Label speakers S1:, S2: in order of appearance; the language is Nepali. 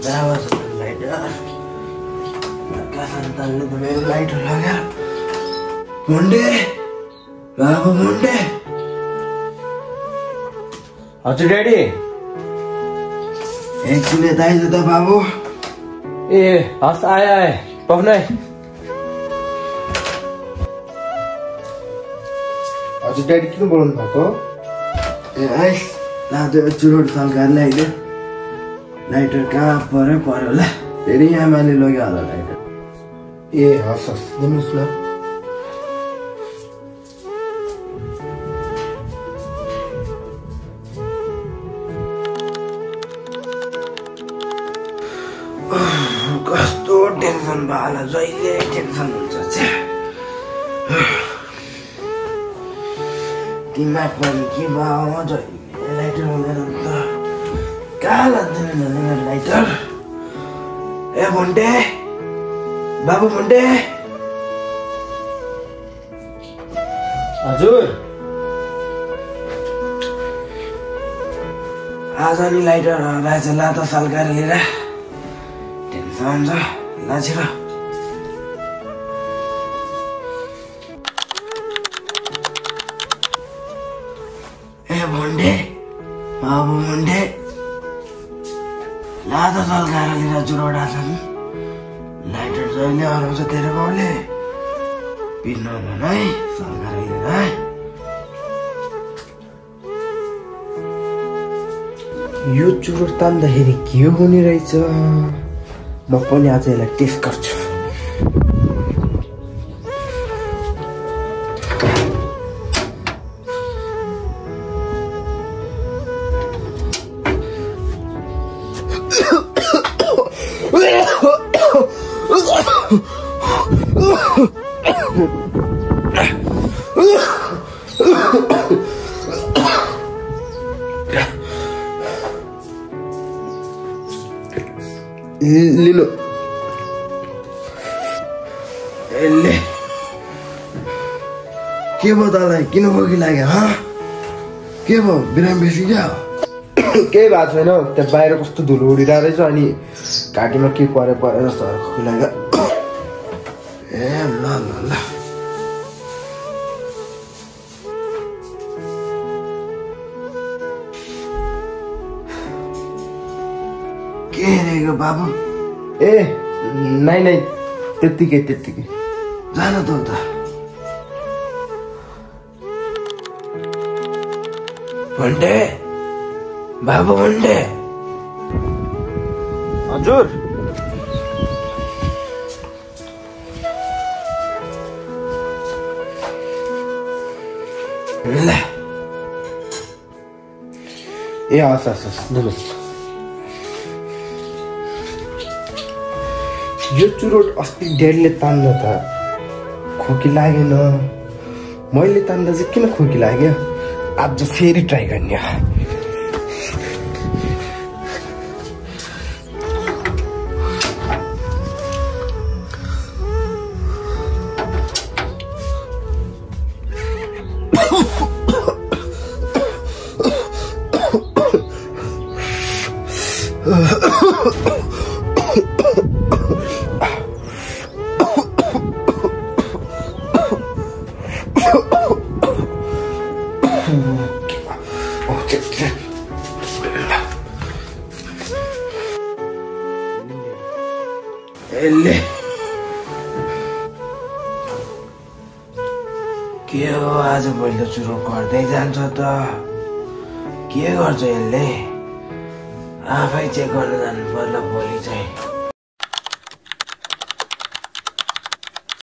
S1: लाइटर मेरो लाइटर लगा मुंडे बाबू मुंडे
S2: हजुर ड्याडी
S1: एकछिन यता आइज त बाबु
S2: ए हस् आए पाउनु है
S1: हजुर ड्याडी किन बोल्नु भएको ए आइस लाँदै चुरोट सल्काएर ल्याइदे लाइटर कहाँ पर्यो होला फेरि आमाले लग्यो होला लाइटर ए हस् हस् दिनुहोस् न कस्तो टेन्सन भयो जहिले टेन्सन हुन्छ दिमाग पनि के भयो जहिले लाइटर हुँदैन त कहाँ लाँदैन मेरो लाइटर ए मुन्टे बाबु मुन्टे
S2: हजुर
S1: आज नि लाइटर हराएछ ला त सल्काएर लिएर टेन्सन हुन्छ लाछिर ए मुन्टे बाबु मुन्टे ला त सल्काएर लिएर जुरोडा छन् लाइटर जहिले हराउँछ तेरो बाउले पिर्नु भन है सल्काएर लिएर है यो चुरोट तान्दाखेरि के हुने रहेछ म पनि आज यसलाई टेस्ट गर्छु लिनु एले के भयो तँलाई किन खोकी लाग्यो के भयो बिरामी बेसी क्या
S2: केही भएको छैन त्यहाँ बाहिर कस्तो धुलो उडिरहेको रहेछ अनि घाँटीमा के परे जस्तो खोकी लाग्यो
S1: ए ल ल ल के हेरेको बाबु
S2: ए नाइ त्यत्तिकै
S1: जान त उता मुन्टे बाबु मुन्टे
S2: हजुर
S1: ल
S2: ए हस् दिनुहोस्
S1: यो चुरोट अस्ति ड्याडीले तान्दा त खोकी लागेन मैले तान्दा चाहिँ किन खोकी लाग्यो आज फेरि ट्राई गर्ने एले के हो आज मैले त चुरो गर्दै जान्छ त के गर्छ यसले आफै चेक गर्न जानु पर्ला भोलि चाहिँ